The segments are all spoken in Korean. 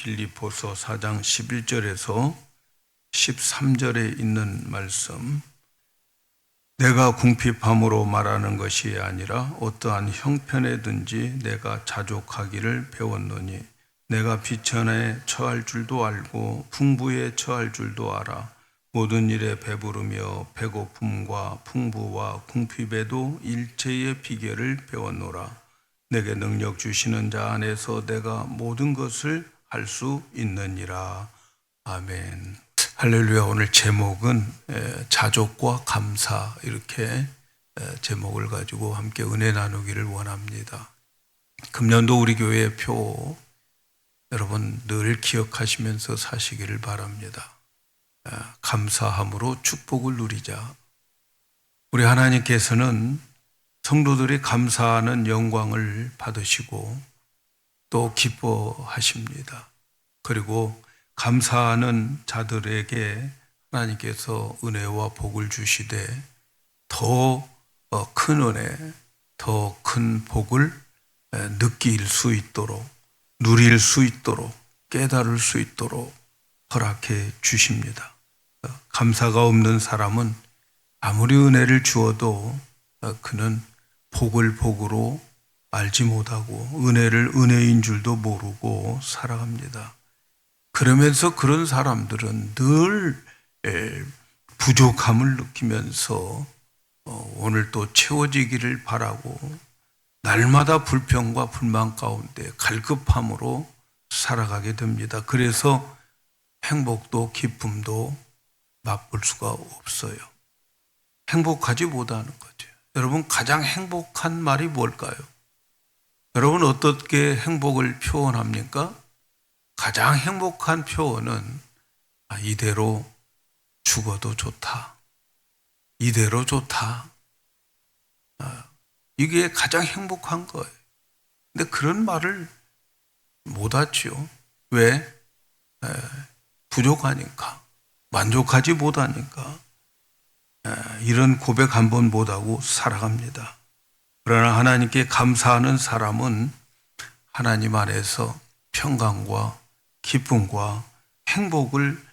빌립보서 4장 11절에서 13절에 있는 말씀, 내가 궁핍함으로 말하는 것이 아니라 어떠한 형편에든지 내가 자족하기를 배웠노니 내가 비천에 처할 줄도 알고 풍부에 처할 줄도 알아. 모든 일에 배부르며 배고픔과 풍부와 궁핍에도 일체의 비결을 배웠노라. 내게 능력 주시는 자 안에서 내가 모든 것을 할 수 있느니라. 아멘. 할렐루야. 오늘 제목은 자족과 감사, 이렇게 제목을 가지고 함께 은혜 나누기를 원합니다. 금년도 우리 교회의 표, 여러분 늘 기억하시면서 사시기를 바랍니다. 감사함으로 축복을 누리자. 우리 하나님께서는 성도들이 감사하는 영광을 받으시고 또 기뻐하십니다. 그리고 감사하는 자들에게 하나님께서 은혜와 복을 주시되 더 큰 은혜, 더 큰 복을 느낄 수 있도록, 누릴 수 있도록, 깨달을 수 있도록 허락해 주십니다. 감사가 없는 사람은 아무리 은혜를 주어도 그는 복을 복으로 알지 못하고 은혜를 은혜인 줄도 모르고 살아갑니다. 그러면서 그런 사람들은 늘 부족함을 느끼면서 오늘 또 채워지기를 바라고 날마다 불평과 불만 가운데 갈급함으로 살아가게 됩니다. 그래서 행복도 기쁨도 맛볼 수가 없어요. 행복하지 못하는 거죠. 여러분, 가장 행복한 말이 뭘까요? 여러분, 어떻게 행복을 표현합니까? 가장 행복한 표현은 이대로 죽어도 좋다. 이대로 좋다. 이게 가장 행복한 거예요. 근데 그런 말을 못하죠. 왜? 부족하니까. 만족하지 못하니까. 이런 고백 한 번 못하고 살아갑니다. 그러나 하나님께 감사하는 사람은 하나님 안에서 평강과 기쁨과 행복을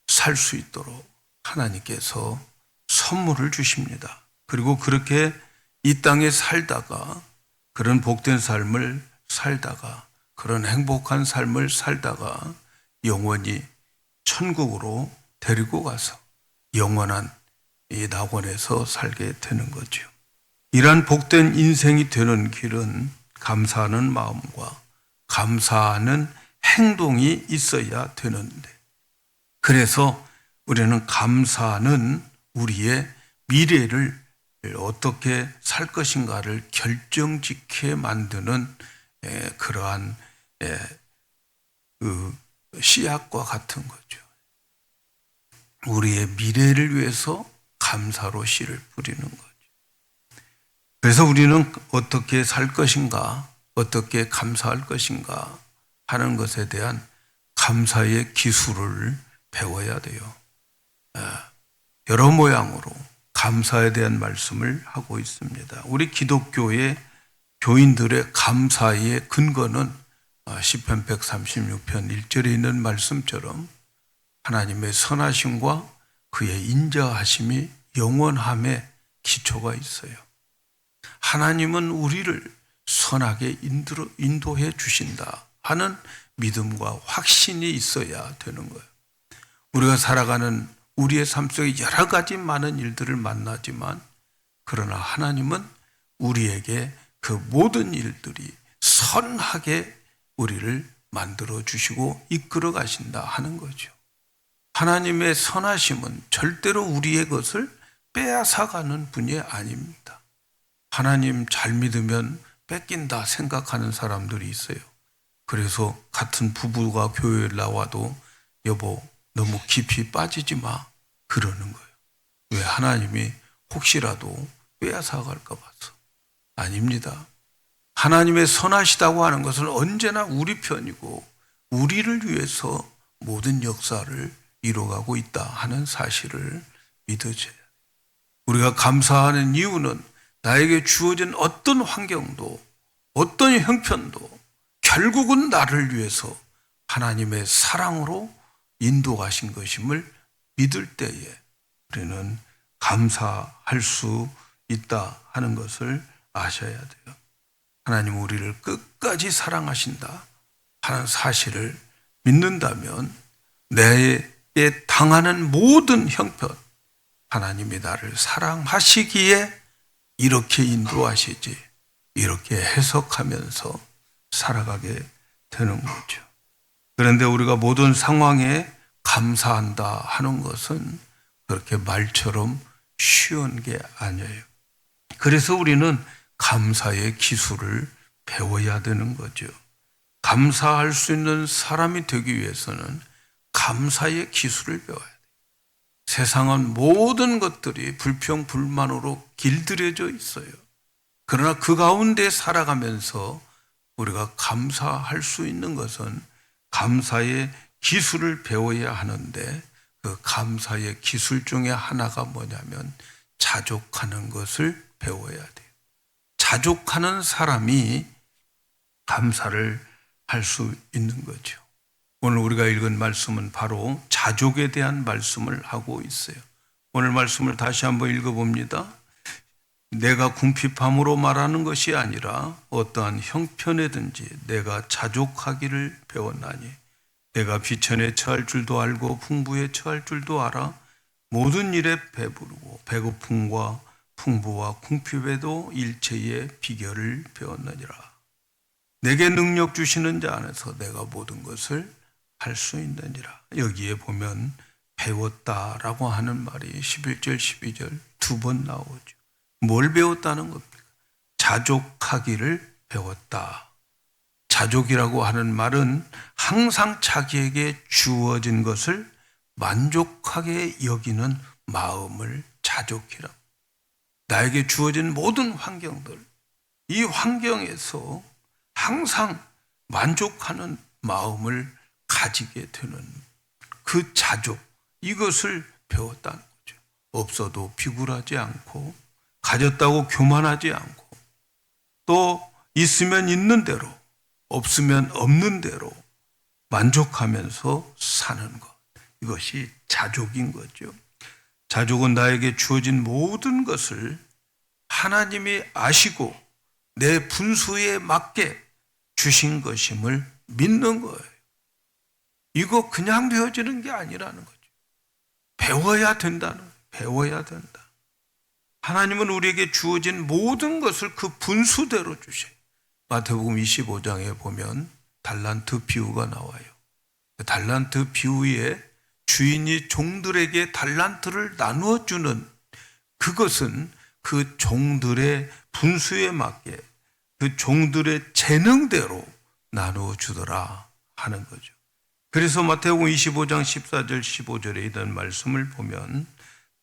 살 수 있도록 하나님께서 선물을 주십니다. 그리고 그렇게 이 땅에 살다가, 그런 복된 삶을 살다가, 그런 행복한 삶을 살다가 영원히 천국으로 데리고 가서 영원한 이 낙원에서 살게 되는 거죠. 이러한 복된 인생이 되는 길은 감사하는 마음과 감사하는 행동이 있어야 되는데, 그래서 우리는 감사는 우리의 미래를 어떻게 살 것인가를 결정짓게 만드는 그러한 씨앗과 같은 거죠. 우리의 미래를 위해서 감사로 씨를 뿌리는 거죠. 그래서 우리는 어떻게 살 것인가, 어떻게 감사할 것인가 하는 것에 대한 감사의 기술을 배워야 돼요. 여러 모양으로 감사에 대한 말씀을 하고 있습니다. 우리 기독교의 교인들의 감사의 근거는 시편 136편 1절에 있는 말씀처럼 하나님의 선하심과 그의 인자하심이 영원함에 기초가 있어요. 하나님은 우리를 선하게 인도해 주신다 하는 믿음과 확신이 있어야 되는 거예요. 우리가 살아가는 우리의 삶 속에 여러 가지 많은 일들을 만나지만, 그러나 하나님은 우리에게 그 모든 일들이 선하게 우리를 만들어 주시고 이끌어 가신다 하는 거죠. 하나님의 선하심은 절대로 우리의 것을 빼앗아가는 분이 아닙니다. 하나님 잘 믿으면 뺏긴다 생각하는 사람들이 있어요. 그래서 같은 부부가 교회에 나와도 여보 너무 깊이 빠지지 마 그러는 거예요. 왜? 하나님이 혹시라도 빼앗아갈까 봐서. 아닙니다. 하나님의 선하시다고 하는 것은 언제나 우리 편이고 우리를 위해서 모든 역사를 이뤄가고 있다 하는 사실을 믿어줘야 돼요. 우리가 감사하는 이유는 나에게 주어진 어떤 환경도, 어떤 형편도 결국은 나를 위해서 하나님의 사랑으로 인도하신 것임을 믿을 때에 우리는 감사할 수 있다 하는 것을 아셔야 돼요. 하나님 우리를 끝까지 사랑하신다 하는 사실을 믿는다면 내에 당하는 모든 형편, 하나님이 나를 사랑하시기에 이렇게 인도하시지, 이렇게 해석하면서 살아가게 되는 거죠. 그런데 우리가 모든 상황에 감사한다 하는 것은 그렇게 말처럼 쉬운 게 아니에요. 그래서 우리는 감사의 기술을 배워야 되는 거죠. 감사할 수 있는 사람이 되기 위해서는 감사의 기술을 배워야 돼요. 세상은 모든 것들이 불평, 불만으로 길들여져 있어요. 그러나 그 가운데 살아가면서 우리가 감사할 수 있는 것은 감사의 기술을 배워야 하는데 그 감사의 기술 중에 하나가 뭐냐면 자족하는 것을 배워야 돼요. 자족하는 사람이 감사를 할 수 있는 거죠. 오늘 우리가 읽은 말씀은 바로 자족에 대한 말씀을 하고 있어요. 오늘 말씀을 다시 한번 읽어봅니다. 내가 궁핍함으로 말하는 것이 아니라 어떠한 형편에든지 내가 자족하기를 배웠나니 내가 비천에 처할 줄도 알고 풍부에 처할 줄도 알아 모든 일에 배부르고 배고픔과 풍부와 궁핍에도 일체의 비결을 배웠느니라. 내게 능력 주시는 자 안에서 내가 모든 것을 할 수 있느니라. 여기에 보면 배웠다라고 하는 말이 11절 12절 두 번 나오죠. 뭘 배웠다는 겁니까? 자족하기를 배웠다. 자족이라고 하는 말은 항상 자기에게 주어진 것을 만족하게 여기는 마음을 자족이라. 나에게 주어진 모든 환경들, 이 환경에서 항상 만족하는 마음을 가지게 되는 그 자족, 이것을 배웠다는 거죠. 없어도 비굴하지 않고 가졌다고 교만하지 않고 또 있으면 있는 대로 없으면 없는 대로 만족하면서 사는 것, 이것이 자족인 거죠. 자족은 나에게 주어진 모든 것을 하나님이 아시고 내 분수에 맞게 주신 것임을 믿는 거예요. 이거 그냥 배워지는 게 아니라는 거죠. 배워야 배워야 된다. 하나님은 우리에게 주어진 모든 것을 그 분수대로 주셔요. 마태복음 25장에 보면 달란트 비유가 나와요. 달란트 비유에 주인이 종들에게 달란트를 나누어 주는 그것은 그 종들의 분수에 맞게 그 종들의 재능대로 나누어 주더라 하는 거죠. 그래서 마태복음 25장 14절 15절에 있는 말씀을 보면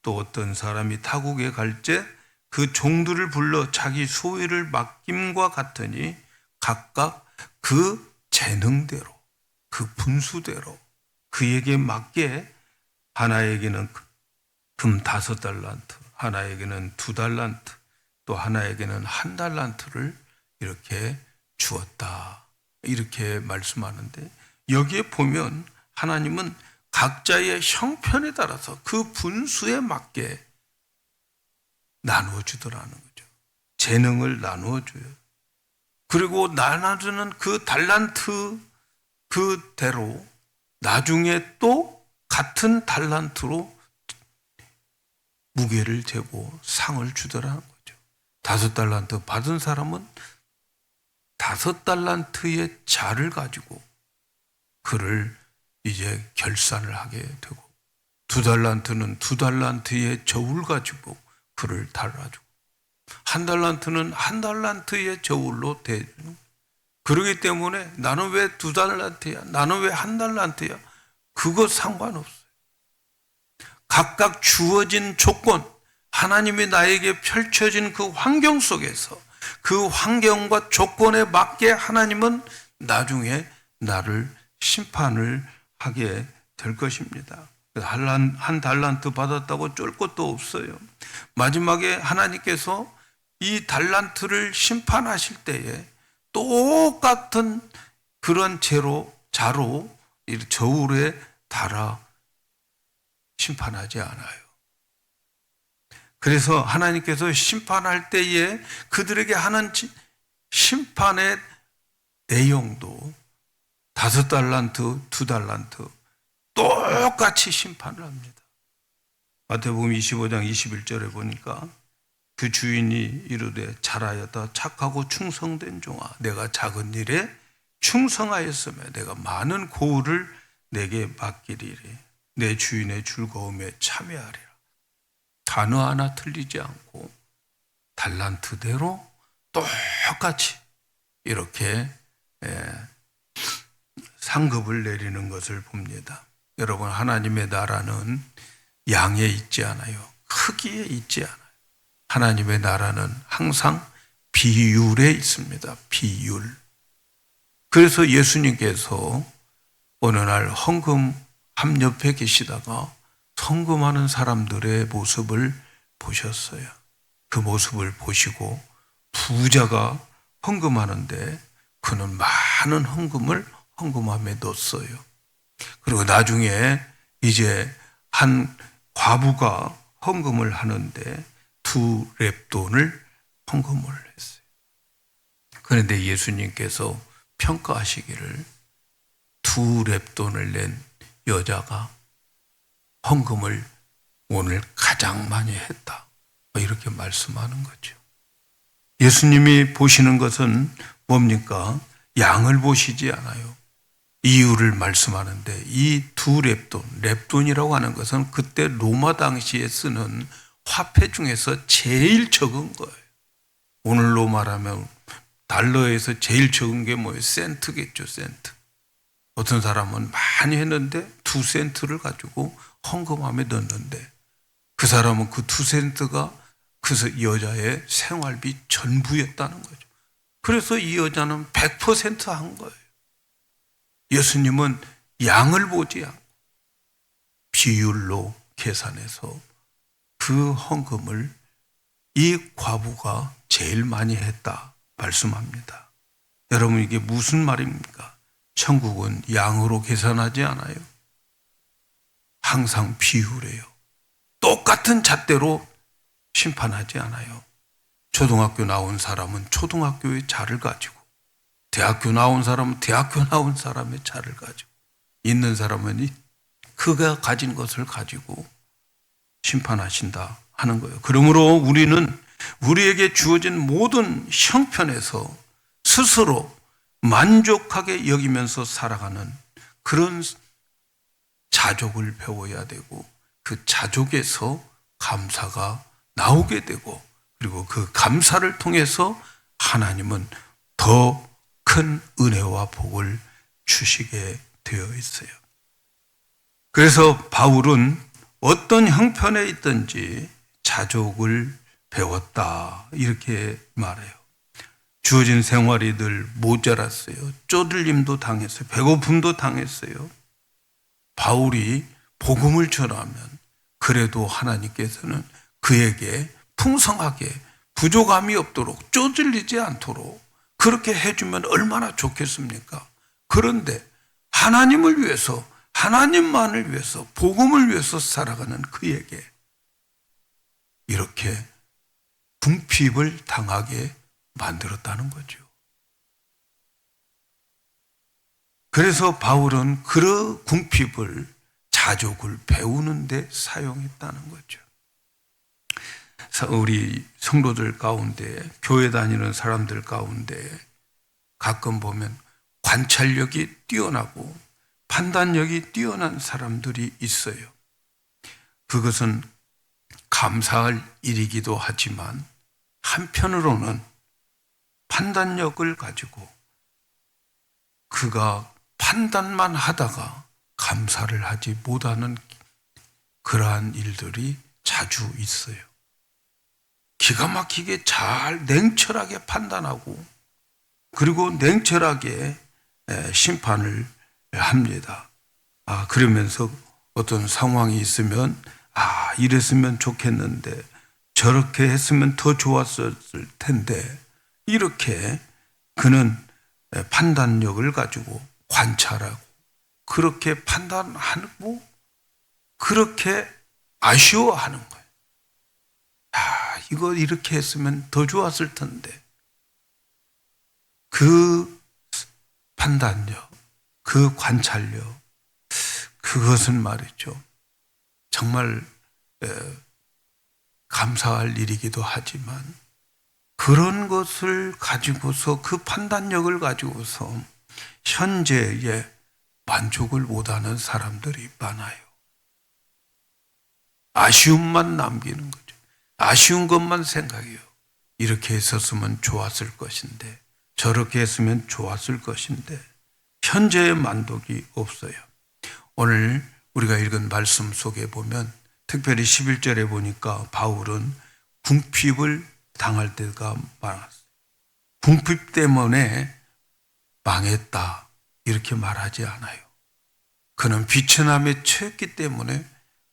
또 어떤 사람이 타국에 갈 때 그 종들을 불러 자기 소유를 맡김과 같으니 각각 그 재능대로 그 분수대로 그에게 맞게 하나에게는 금 5달란트, 하나에게는 2달란트, 또 하나에게는 1달란트를 이렇게 주었다. 이렇게 말씀하는데 여기에 보면 하나님은 각자의 형편에 따라서 그 분수에 맞게 나누어 주더라는 거죠. 재능을 나누어 줘요. 그리고 나눠주는 그 달란트 그대로 나중에 또 같은 달란트로 무게를 재고 상을 주더라는 거죠. 5달란트 받은 사람은 5달란트의 자를 가지고 그를 이제 결산을 하게 되고 2달란트는 2달란트의 저울 가지고 그를 달아주고 1달란트는 1달란트의 저울로 대주는. 그러기 때문에 나는 왜 2달란트야? 나는 왜 1달란트야? 그거 상관없어요. 각각 주어진 조건, 하나님이 나에게 펼쳐진 그 환경 속에서 그 환경과 조건에 맞게 하나님은 나중에 나를 심판을 하게 될 것입니다. 한 달란트 받았다고 쫄 것도 없어요. 마지막에 하나님께서 이 달란트를 심판하실 때에 똑같은 그런 자로 저울에 달아 심판하지 않아요. 그래서 하나님께서 심판할 때에 그들에게 하는 심판의 내용도 5달란트, 2달란트 똑같이 심판을 합니다. 마태복음 25장 21절에 보니까 그 주인이 이르되 잘하였다 착하고 충성된 종아 내가 작은 일에 충성하였으며 내가 많은 고을을 내게 맡기리니 내 주인의 즐거움에 참여하리라. 단어 하나 틀리지 않고 달란트대로 똑같이 이렇게 상급을 내리는 것을 봅니다. 여러분, 하나님의 나라는 양에 있지 않아요. 크기에 있지 않아요. 하나님의 나라는 항상 비율에 있습니다. 비율. 그래서 예수님께서 어느 날 헌금 함 옆에 계시다가 헌금하는 사람들의 모습을 보셨어요. 그 모습을 보시고 부자가 헌금하는데 그는 많은 헌금을 헌금함에 넣었어요. 그리고 나중에 이제 한 과부가 헌금을 하는데 2렙돈을 헌금을 했어요. 그런데 예수님께서 평가하시기를 2렙돈을 낸 여자가 헌금을 오늘 가장 많이 했다. 이렇게 말씀하는 거죠. 예수님이 보시는 것은 뭡니까? 양을 보시지 않아요. 이유를 말씀하는데 이 2렙돈, 렙돈이라고 하는 것은 그때 로마 당시에 쓰는 화폐 중에서 제일 적은 거예요. 오늘로 말하면 달러에서 제일 적은 게 뭐예요? 센트겠죠, 센트. 어떤 사람은 많이 했는데 2센트를 가지고 헌금함에 넣었는데 그 사람은 그 2센트가 그 여자의 생활비 전부였다는 거죠. 그래서 이 여자는 100%한 거예요. 예수님은 양을 보지 않고 비율로 계산해서 그 헌금을 이 과부가 제일 많이 했다 말씀합니다. 여러분, 이게 무슨 말입니까? 천국은 양으로 계산하지 않아요. 항상 비율이에요. 똑같은 잣대로 심판하지 않아요. 초등학교 나온 사람은 초등학교의 자를 가지고, 대학교 나온 사람은 대학교 나온 사람의 자를 가지고, 있는 사람은 그가 가진 것을 가지고 심판하신다 하는 거예요. 그러므로 우리는 우리에게 주어진 모든 형편에서 스스로 만족하게 여기면서 살아가는 그런 자족을 배워야 되고, 그 자족에서 감사가 나오게 되고, 그리고 그 감사를 통해서 하나님은 더 큰 은혜와 복을 주시게 되어 있어요. 그래서 바울은 어떤 형편에 있든지 자족을 배웠다 이렇게 말해요. 주어진 생활이 늘 모자랐어요. 쪼들림도 당했어요. 배고픔도 당했어요. 바울이 복음을 전하면 그래도 하나님께서는 그에게 풍성하게 부족함이 없도록 쪼들리지 않도록 그렇게 해주면 얼마나 좋겠습니까? 그런데 하나님을 위해서, 하나님만을 위해서, 복음을 위해서 살아가는 그에게 이렇게 궁핍을 당하게 만들었다는 거죠. 그래서 바울은 그 궁핍을 자족을 배우는 데 사용했다는 거죠. 우리 성도들 가운데, 교회 다니는 사람들 가운데 가끔 보면 관찰력이 뛰어나고 판단력이 뛰어난 사람들이 있어요. 그것은 감사할 일이기도 하지만 한편으로는 판단력을 가지고 그가 판단만 하다가 감사를 하지 못하는 그러한 일들이 자주 있어요. 기가 막히게 잘 냉철하게 판단하고 그리고 냉철하게 심판을 합니다. 그러면서 어떤 상황이 있으면 이랬으면 좋겠는데 저렇게 했으면 더 좋았을 텐데 이렇게 그는 판단력을 가지고 관찰하고 그렇게 판단하고 그렇게 아쉬워하는 거예요. 이거 이렇게 했으면 더 좋았을 텐데. 그 판단력, 그 관찰력, 그것은 말이죠. 정말 감사할 일이기도 하지만 그런 것을 가지고서 그 판단력을 가지고서 현재의 만족을 못하는 사람들이 많아요. 아쉬움만 남기는 거죠. 아쉬운 것만 생각해요. 이렇게 했었으면 좋았을 것인데, 저렇게 했으면 좋았을 것인데, 현재의 만족이 없어요. 오늘 우리가 읽은 말씀 속에 보면 특별히 11절에 보니까 바울은 궁핍을 당할 때가 많았어요. 궁핍 때문에 망했다 이렇게 말하지 않아요. 그는 비천함에 처했기 때문에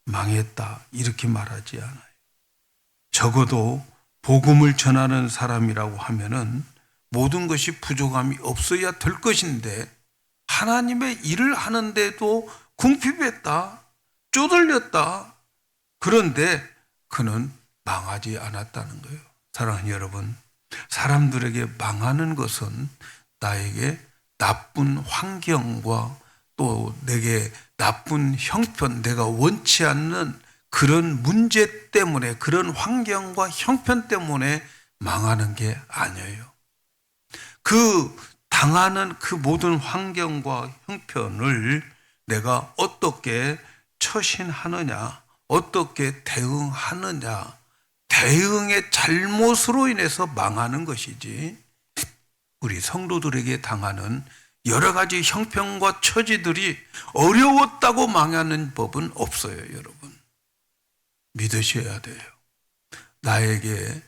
망했다 이렇게 말하지 않아요. 적어도 복음을 전하는 사람이라고 하면은 모든 것이 부족함이 없어야 될 것인데 하나님의 일을 하는데도 궁핍했다, 쪼들렸다. 그런데 그는 망하지 않았다는 거예요. 사랑하는 여러분, 사람들에게 망하는 것은 나에게 나쁜 환경과 또 내게 나쁜 형편, 내가 원치 않는 그런 문제 때문에, 그런 환경과 형편 때문에 망하는 게 아니에요. 그 당하는 그 모든 환경과 형편을 내가 어떻게 처신하느냐, 어떻게 대응하느냐, 대응의 잘못으로 인해서 망하는 것이지, 우리 성도들에게 당하는 여러 가지 형편과 처지들이 어려웠다고 망하는 법은 없어요, 여러분. 믿으셔야 돼요. 나에게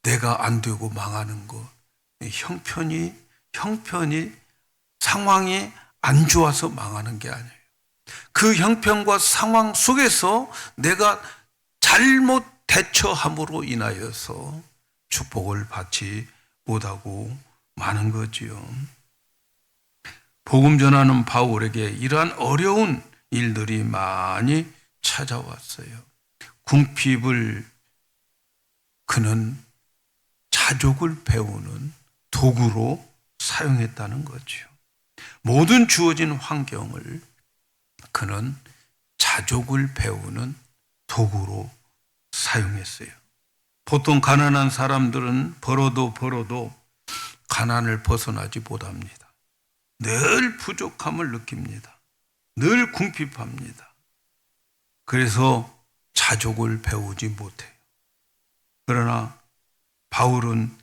내가 안 되고 망하는 것, 형편이 상황이 안 좋아서 망하는 게 아니에요. 그 형편과 상황 속에서 내가 잘못 대처함으로 인하여서 축복을 받지 못하고 마는 거지요. 복음 전하는 바울에게 이러한 어려운 일들이 많이 찾아왔어요. 궁핍을 그는 자족을 배우는 도구로 사용했다는 거죠. 모든 주어진 환경을 그는 자족을 배우는 도구로 사용했어요. 보통 가난한 사람들은 벌어도 가난을 벗어나지 못합니다. 늘 부족함을 느낍니다. 늘 궁핍합니다. 그래서 자족을 배우지 못해요. 그러나 바울은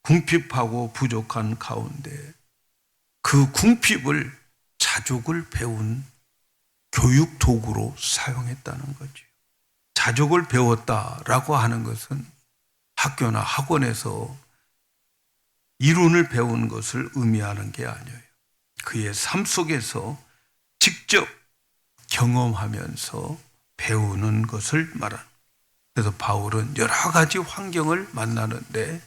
궁핍하고 부족한 가운데 그 궁핍을 자족을 배운 교육 도구로 사용했다는 거죠. 자족을 배웠다라고 하는 것은 학교나 학원에서 이론을 배운 것을 의미하는 게 아니에요. 그의 삶 속에서 직접 경험하면서 배우는 것을 말하는. 그래서 바울은 여러 가지 환경을 만나는데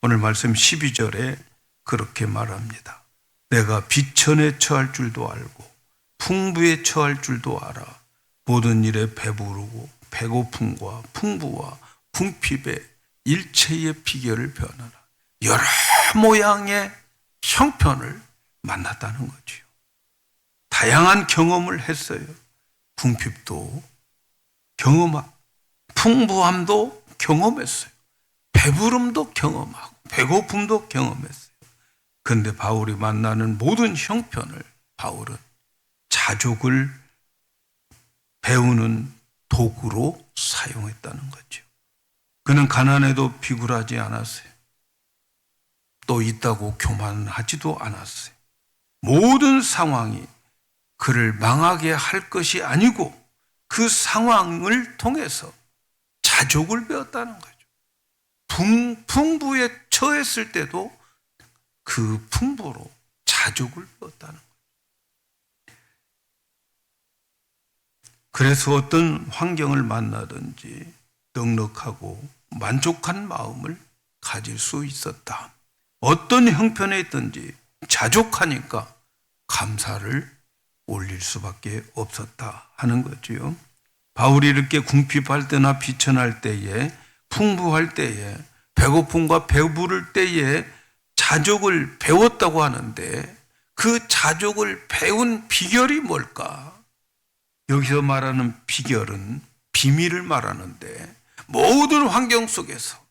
오늘 말씀 12절에 그렇게 말합니다. 내가 비천에 처할 줄도 알고 풍부에 처할 줄도 알아. 모든 일에 배부르고 배고픔과 풍부와 궁핍의 일체의 비결을 변하라. 여러 모양의 형편을 만났다는 거지요. 다양한 경험을 했어요. 궁핍도 경험하고 풍부함도 경험했어요. 배부름도 경험하고 배고픔도 경험했어요. 그런데 바울이 만나는 모든 형편을 바울은 자족을 배우는 도구로 사용했다는 거죠. 그는 가난해도 비굴하지 않았어요. 또 있다고 교만하지도 않았어요. 모든 상황이 그를 망하게 할 것이 아니고 그 상황을 통해서 자족을 배웠다는 거죠. 풍부에 처했을 때도 그 풍부로 자족을 배웠다는 거죠. 그래서 어떤 환경을 만나든지 넉넉하고 만족한 마음을 가질 수 있었다. 어떤 형편에 있든지 자족하니까 감사를 올릴 수밖에 없었다 하는 거지요. 바울이 이렇게 궁핍할 때나 비천할 때에, 풍부할 때에, 배고픔과 배부를 때에 자족을 배웠다고 하는데, 그 자족을 배운 비결이 뭘까? 여기서 말하는 비결은 비밀을 말하는데, 모든 환경 속에서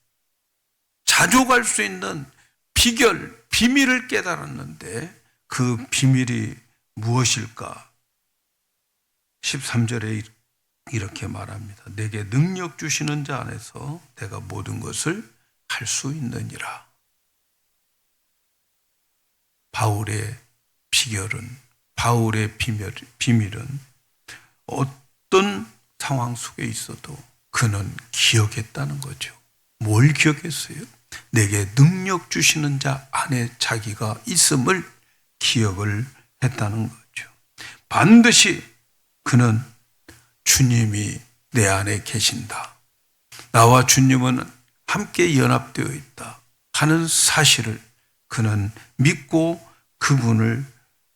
자족할 수 있는 비결, 비밀을 깨달았는데 그 비밀이 무엇일까? 13절에 이렇게 말합니다. 내게 능력 주시는 자 안에서 내가 모든 것을 할 수 있느니라. 바울의 비결은, 바울의 비밀은 어떤 상황 속에 있어도 그는 기억했다는 거죠. 뭘 기억했어요? 내게 능력 주시는 자 안에 자기가 있음을 기억을 했다는 거죠. 반드시 그는 주님이 내 안에 계신다, 나와 주님은 함께 연합되어 있다 하는 사실을 그는 믿고 그분을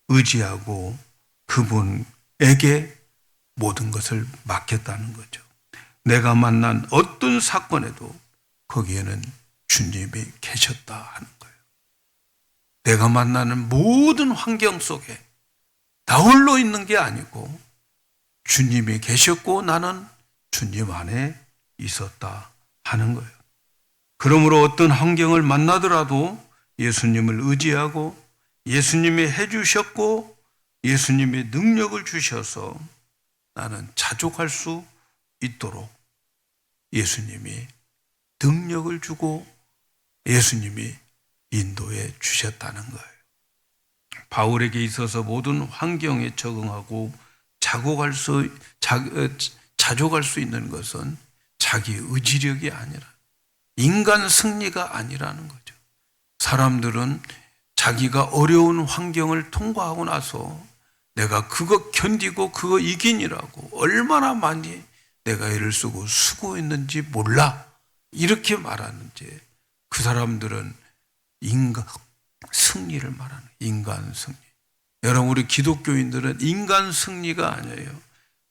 의지하고 그분에게 모든 것을 맡겼다는 거죠. 내가 만난 어떤 사건에도 거기에는 주님이 계셨다 하는 거예요. 내가 만나는 모든 환경 속에 나 홀로 있는 게 아니고 주님이 계셨고 나는 주님 안에 있었다 하는 거예요. 그러므로 어떤 환경을 만나더라도 예수님을 의지하고 예수님이 해주셨고 예수님이 능력을 주셔서 나는 자족할 수 있도록 예수님이 능력을 주고 예수님이 인도해 주셨다는 거예요. 바울에게 있어서 모든 환경에 적응하고 자족할 수 있는 것은 자기 의지력이 아니라 인간 승리가 아니라는 거죠. 사람들은 자기가 어려운 환경을 통과하고 나서 내가 그거 견디고 그거 이기니라고 얼마나 많이 내가 애를 쓰고 수고했는지 몰라, 이렇게 말하는지, 그 사람들은 인간 승리를 말하는, 인간 승리. 여러분, 우리 기독교인들은 인간 승리가 아니에요.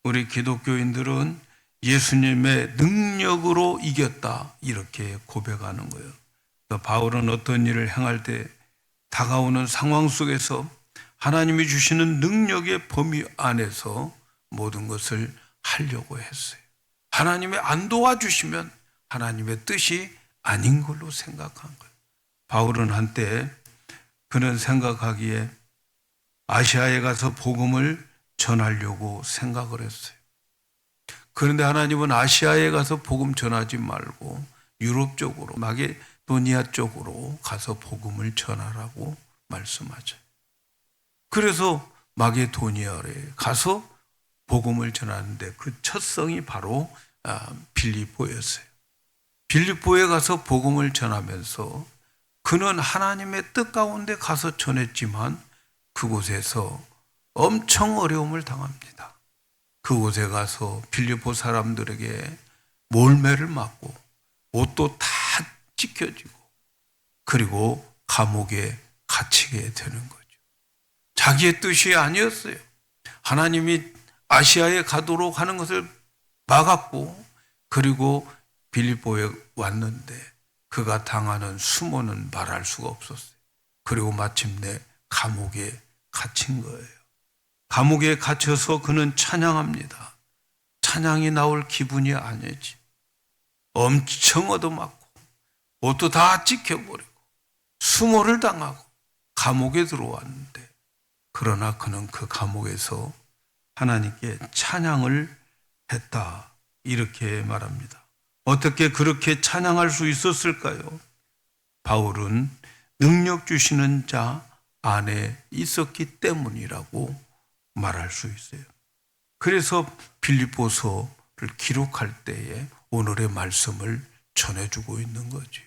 우리 기독교인들은 예수님의 능력으로 이겼다, 이렇게 고백하는 거예요. 바울은 어떤 일을 행할 때 다가오는 상황 속에서 하나님이 주시는 능력의 범위 안에서 모든 것을 하려고 했어요. 하나님이 안 도와주시면 하나님의 뜻이 아닌 걸로 생각한 거예요. 바울은 한때 그는 생각하기에 아시아에 가서 복음을 전하려고 생각을 했어요. 그런데 하나님은 아시아에 가서 복음 전하지 말고 유럽 쪽으로, 마게도니아 쪽으로 가서 복음을 전하라고 말씀하죠. 그래서 마게도니아에 가서 복음을 전하는데 그 첫 성이 바로 빌립보였어요. 빌립보에 가서 복음을 전하면서 그는 하나님의 뜻 가운데 가서 전했지만 그곳에서 엄청 어려움을 당합니다. 그곳에 가서 빌립보 사람들에게 몰매를 맞고 옷도 다 찢겨지고 그리고 감옥에 갇히게 되는 거죠. 자기의 뜻이 아니었어요. 하나님이 아시아에 가도록 하는 것을 막았고, 그리고 빌립보에 왔는데 그가 당하는 수모는 말할 수가 없었어요. 그리고 마침내 감옥에 갇힌 거예요. 감옥에 갇혀서 그는 찬양합니다. 찬양이 나올 기분이 아니지. 엄청 얻어맞고 옷도 다 찢겨버리고 수모를 당하고 감옥에 들어왔는데, 그러나 그는 그 감옥에서 하나님께 찬양을 했다, 이렇게 말합니다. 어떻게 그렇게 찬양할 수 있었을까요? 바울은 능력 주시는 자 안에 있었기 때문이라고 말할 수 있어요. 그래서 빌립보서를 기록할 때에 오늘의 말씀을 전해주고 있는 거지요.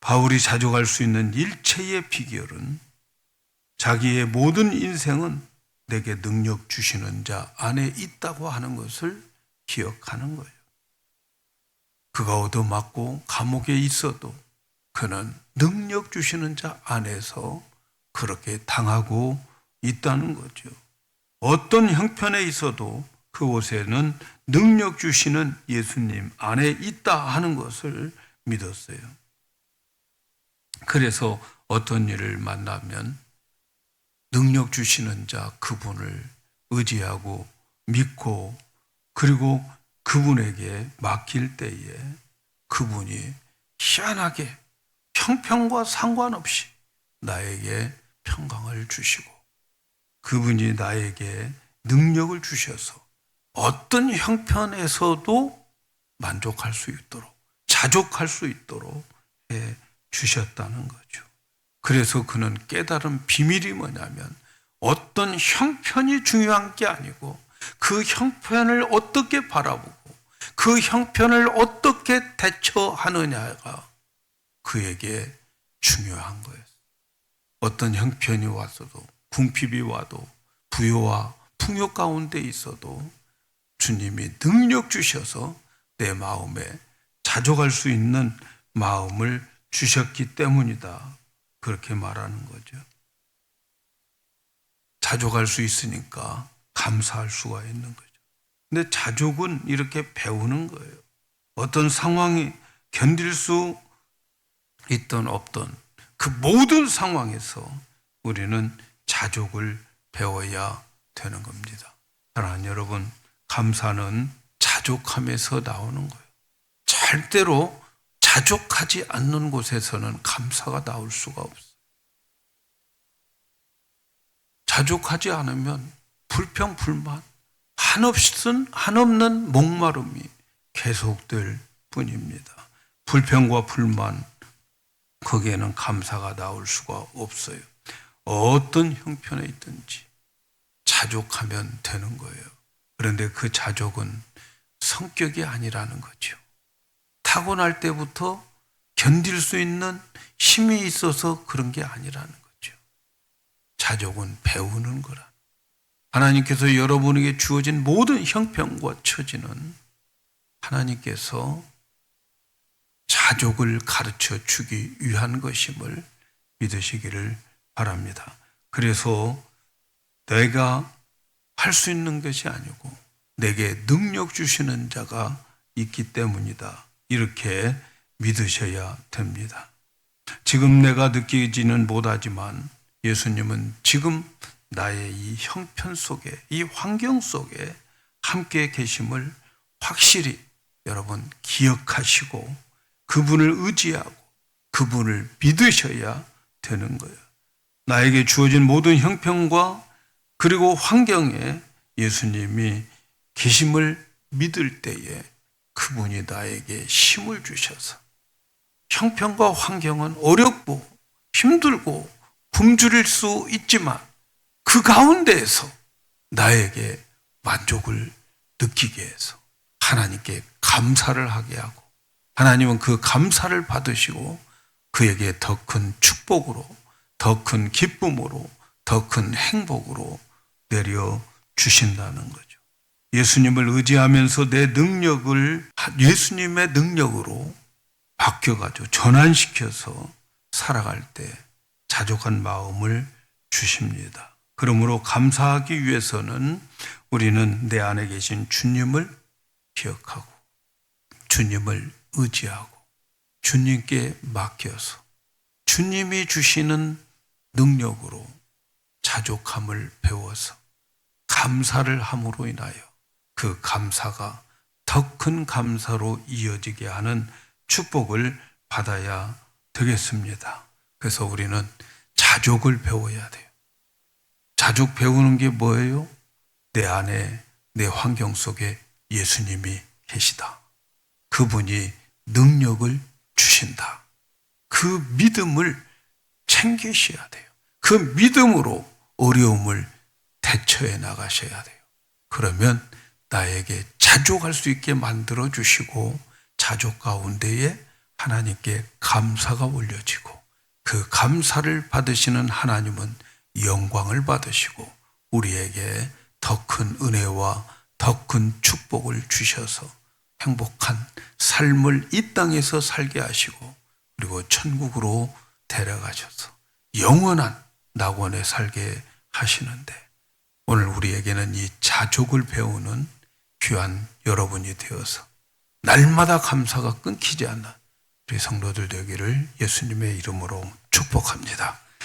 바울이 자족할 수 있는 일체의 비결은 자기의 모든 인생은 내게 능력 주시는 자 안에 있다고 하는 것을 기억하는 거예요. 그가 얻어맞고 감옥에 있어도 그는 능력 주시는 자 안에서 그렇게 당하고 있다는 거죠. 어떤 형편에 있어도 그곳에는 능력 주시는 예수님 안에 있다 하는 것을 믿었어요. 그래서 어떤 일을 만나면 능력 주시는 자 그분을 의지하고 믿고 그리고 그분에게 맡길 때에 그분이 희한하게 형편과 상관없이 나에게 평강을 주시고 그분이 나에게 능력을 주셔서 어떤 형편에서도 만족할 수 있도록 자족할 수 있도록 해 주셨다는 거죠. 그래서 그는 깨달은 비밀이 뭐냐면 어떤 형편이 중요한 게 아니고 그 형편을 어떻게 바라보고 그 형편을 어떻게 대처하느냐가 그에게 중요한 거예요. 어떤 형편이 왔어도 궁핍이 와도 부요와 풍요 가운데 있어도 주님이 능력 주셔서 내 마음에 자족할 수 있는 마음을 주셨기 때문이다. 그렇게 말하는 거죠. 자족할 수 있으니까 감사할 수가 있는 거죠. 근데 자족은 이렇게 배우는 거예요. 어떤 상황이 견딜 수 있든 없든 그 모든 상황에서 우리는 자족을 배워야 되는 겁니다. 사랑하는 여러분, 감사는 자족함에서 나오는 거예요. 절대로 자족하지 않는 곳에서는 감사가 나올 수가 없어요. 자족하지 않으면 불평, 불만, 한없는 목마름이 계속될 뿐입니다. 불평과 불만, 거기에는 감사가 나올 수가 없어요. 어떤 형편에 있든지 자족하면 되는 거예요. 그런데 그 자족은 성격이 아니라는 거죠. 타고날 때부터 견딜 수 있는 힘이 있어서 그런 게 아니라는 거죠. 자족은 배우는 거라. 하나님께서 여러분에게 주어진 모든 형편과 처지는 하나님께서 자족을 가르쳐 주기 위한 것임을 믿으시기를 바랍니다. 그래서 내가 할 수 있는 것이 아니고 내게 능력 주시는 자가 있기 때문이다. 이렇게 믿으셔야 됩니다. 지금 내가 느끼지는 못하지만 예수님은 지금 나의 이 형편 속에, 이 환경 속에 함께 계심을 확실히 여러분 기억하시고 그분을 의지하고 그분을 믿으셔야 되는 거예요. 나에게 주어진 모든 형편과 그리고 환경에 예수님이 계심을 믿을 때에 그분이 나에게 힘을 주셔서 형편과 환경은 어렵고 힘들고 굶주릴 수 있지만 그 가운데에서 나에게 만족을 느끼게 해서 하나님께 감사를 하게 하고 하나님은 그 감사를 받으시고 그에게 더 큰 축복으로 더 큰 기쁨으로 더 큰 행복으로 내려주신다는 거죠. 예수님을 의지하면서 내 능력을 예수님의 능력으로 바뀌어가지고 전환시켜서 살아갈 때 자족한 마음을 주십니다. 그러므로 감사하기 위해서는 우리는 내 안에 계신 주님을 기억하고 주님을 의지하고 주님께 맡겨서 주님이 주시는 능력으로 자족함을 배워서 감사를 함으로 인하여 그 감사가 더 큰 감사로 이어지게 하는 축복을 받아야 되겠습니다. 그래서 우리는 자족을 배워야 돼요. 자족 배우는 게 뭐예요? 내 안에 내 환경 속에 예수님이 계시다. 그분이 능력을 주신다. 그 믿음을 챙기셔야 돼요. 그 믿음으로 어려움을 대처해 나가셔야 돼요. 그러면 나에게 자족할 수 있게 만들어 주시고 자족 가운데에 하나님께 감사가 올려지고 그 감사를 받으시는 하나님은 영광을 받으시고 우리에게 더 큰 은혜와 더 큰 축복을 주셔서 행복한 삶을 이 땅에서 살게 하시고 그리고 천국으로 데려가셔서 영원한 낙원에 살게 하시는데 오늘 우리에게는 이 자족을 배우는 귀한 여러분이 되어서 날마다 감사가 끊기지 않는 우리 성도들 되기를 예수님의 이름으로 축복합니다.